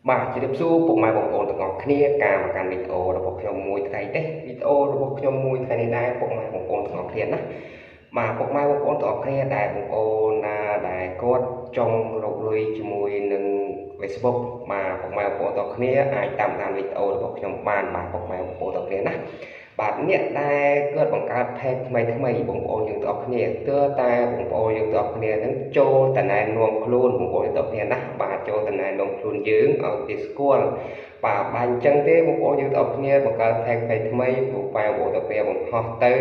បាទជម្រាបសួរពុកម៉ែបងប្អូនទាំងអស់គ្នាការមកកាន់វីដេអូរបស់ខ្ញុំមួយថ្ងៃនេះវីដេអូរបស់ខ្ញុំមួយថ្ងៃនេះដែរពុកម៉ែបងប្អូនទាំងអស់គ្នាណាបាទពុកម៉ែបងប្អូនទាំងអស់គ្នាដែលបងប្អូនណាដែលគាត់ចង់រកលុយជាមួយនឹង Facebook បាទពុកម៉ែបងប្អូនទាំងអស់គ្នាអាចតាមដានវីដេអូរបស់ខ្ញុំបានបាទពុកម៉ែបងប្អូនទាំងអស់គ្នាណាបាទអ្នកដែលគាត់បង្កើត page ថ្មីបងប្អូនយើងទាំងអស់គ្នាទើបតែបងប្អូនយើងទាំងអស់គ្នានឹងចូលតំណែងនាំខ្លួនបងប្អូនទាំងអស់គ្នាណាបាទចូលតំណែងនាំខ្លួនយើងឲ្យគេស្គាល់បាទអញ្ចឹងទេបងប្អូនយើងទាំងអស់គ្នាបង្កើត page ថ្មីបងប្អូនទាំងគ្នាបង្ហោះទៅ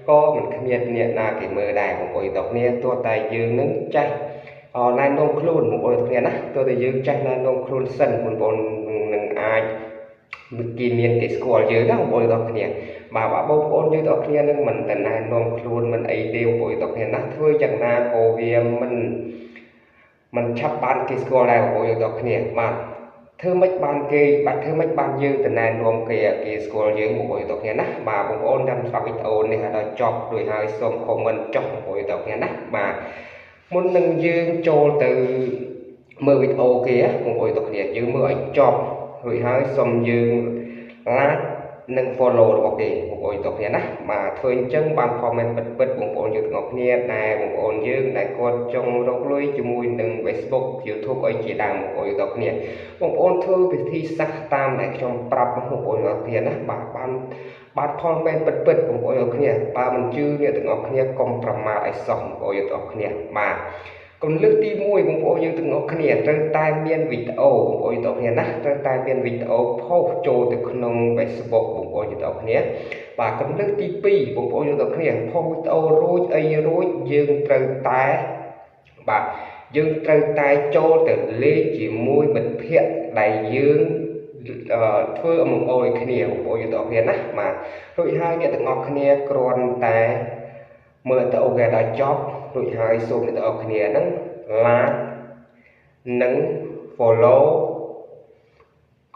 ក៏មិនគ្មានអ្នកណាគេមើលដែរបងប្អូនទាំងគ្នាទោះតែយើងនឹងចេះណែនាំខ្លួនបងប្អូនទាំងគ្នាណាទោះតែយើងចេះណែនាំខ្លួនសិនបងប្អូននឹងអាចគេមានគេស្គាល់យើងណាបងប្អូនទាំងគ្នាបាទបងប្អូនយើងទាំងគ្នានឹងមិនតែណែនាំខ្លួនមិនអីទេបងប្អូនទាំងគ្នាណាធ្វើយ៉ាងណាក៏វាមិនឆាប់បានគេស្គាល់ដែរបងប្អូនទាំងគ្នាបាទធ្វើម៉េចបានគេបាទធ្វើម៉េចបានយើងទៅណែនាំគេស្គាល់យើងបងប្អូនទាំងគ្នាណាបាទបងប្អូនតាមស្ដាប់វីដេអូនេះឲ្យដល់ចប់រួចហើយសូម comment ចុះបងប្អូនទាំងគ្នាណាបាទមុននឹងយើងចូលទៅមើលវីដេអូគេបងប្អូនទាំងគ្នាយើងមើលឲ្យចប់រួចហើយសូមយើង like និង follow របស់គេបងប្អូនទាំងគ្នាណាបាទធ្វើអញ្ចឹងបាន comment ពិតបងប្អូនយើងទាំងគ្នាដែលបងប្អូនយើងដែលគាត់ចង់រកលុយជាមួយនឹង Facebook YouTube អីជាដើមបងប្អូនទាំងគ្នាបងប្អូនធ្វើវិធីសាស្ត្រតាមដែលខ្ញុំប្រាប់បងប្អូនទាំងគ្នាណាបាទបានផលមែនពិតបងប្អូនទាំងគ្នាបើមិនជឿអ្នកទាំងអស់គ្នាកុំប្រមាថឲ្យសោះបងប្អូនទាំងគ្នាបាទគន្លឹះទី1បងប្អូនយើងទាំងអស់គ្នាត្រូវតែមានវីដេអូបងប្អូនទាំងគ្នាណាត្រូវតែមានវីដេអូផុសចូលទៅក្នុង Facebook បងប្អូនទាំងគ្នាបាទគន្លឹះទី2បងប្អូនយើងទាំងគ្នាផុសវីដេអូរួចអីរួចយើងត្រូវតែបាទយើងត្រូវតែចូលទៅលេងជាមួយមិត្តភ័ក្តិដែលយើងធ្វើអំណោយគ្នាបងប្អូនយើងទាំងគ្នាណាបាទរួចហើយអ្នកទាំងអស់គ្នាគ្រាន់តែមើលទៅអូខេដល់ចប់រួចហើយសូមអ្នកទាំងអស់គ្នាហ្នឹង like និង follow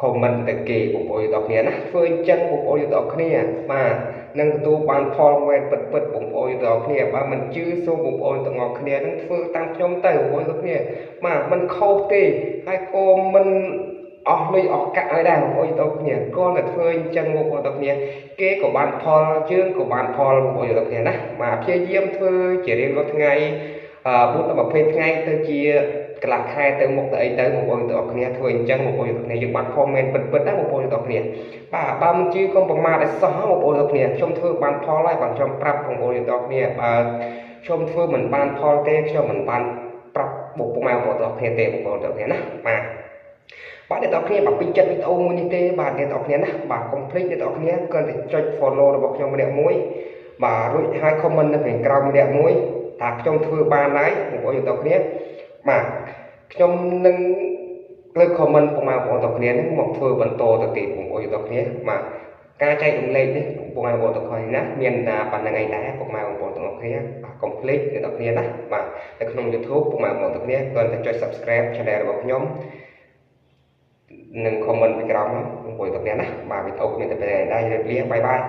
comment ទៅគេបងប្អូនទាំងគ្នាណាធ្វើអញ្ចឹងបងប្អូនទាំងគ្នាបាទនឹងទទួលបានផលមែនពិតបងប្អូនទាំងគ្នាបើមិនជឿសូមបងប្អូនទាំងគ្នានឹងធ្វើតាមខ្ញុំទៅបងប្អូនទាំងគ្នាបាទមិនខុសទេហើយក៏មិនអស់លុយអស់កាក់ឲ្យដែរបងប្អូនទាំងគ្នាគាត់តែធ្វើអញ្ចឹងបងប្អូនទាំងគ្នាគេក៏បានផលយើងក៏បានផលបងប្អូនទាំងគ្នាណាបាទព្យាយាមធ្វើជារៀងរាល់ថ្ងៃ4ដល់20ថ្ងៃទៅជាកន្លះខែទៅមុខទៅអីទៅបងប្អូនទាំងគ្នាធ្វើអញ្ចឹងបងប្អូនទាំងគ្នាយើងបានផលមែនពិតណាបងប្អូនទាំងគ្នាបាទបើមិនជឿកុំប្រមាថឲ្យសោះបងប្អូនទាំងគ្នាខ្ញុំធ្វើបានផលហើយបាទខ្ញុំប្រាប់បងប្អូនទាំងគ្នាបើខ្ញុំធ្វើមិនបានផលទេខ្ញុំមិនបានប្រាប់បងប្អូនទាំងគ្នាទេបងប្អូនទាំងគ្នាណាបាទអ្នកទាំងគ្នាបើពេញចិត្តវីដេអូមួយនេះទេបាទអ្នកទាំងគ្នាណាបាទកុំភ្លេចអ្នកទាំងគ្នាគ្រាន់តែចុច follow របស់ខ្ញុំម្នាក់មួយបាទរួចហើយ comment នៅខាងក្រោមម្នាក់មួយថាខ្ញុំធ្វើបានហើយបងប្អូនទាំងគ្នាបាទខ្ញុំនឹងលើក comment បងប្អូនទាំងគ្នានឹងមកធ្វើបន្តទៅទៀតបងប្អូនទាំងគ្នាបាទការចែករំលែកនេះបងប្អូនទាំងគ្នាណាមានប៉ុណ្្នឹងឯងដែរបងប្អូនទាំងគ្នាបាទកុំភ្លេចអ្នកទាំងគ្នាណាបាទនៅក្នុង YouTube បងប្អូនទាំងគ្នាគ្រាន់តែចុច subscribe channel របស់ខ្ញុំនឹង comment ពីក្រោមបងប្អូនទាំងគ្នាណាបាទវីដេអូមានតែប៉ុណ្្នឹងដែរជម្រាបលាបាយបាយ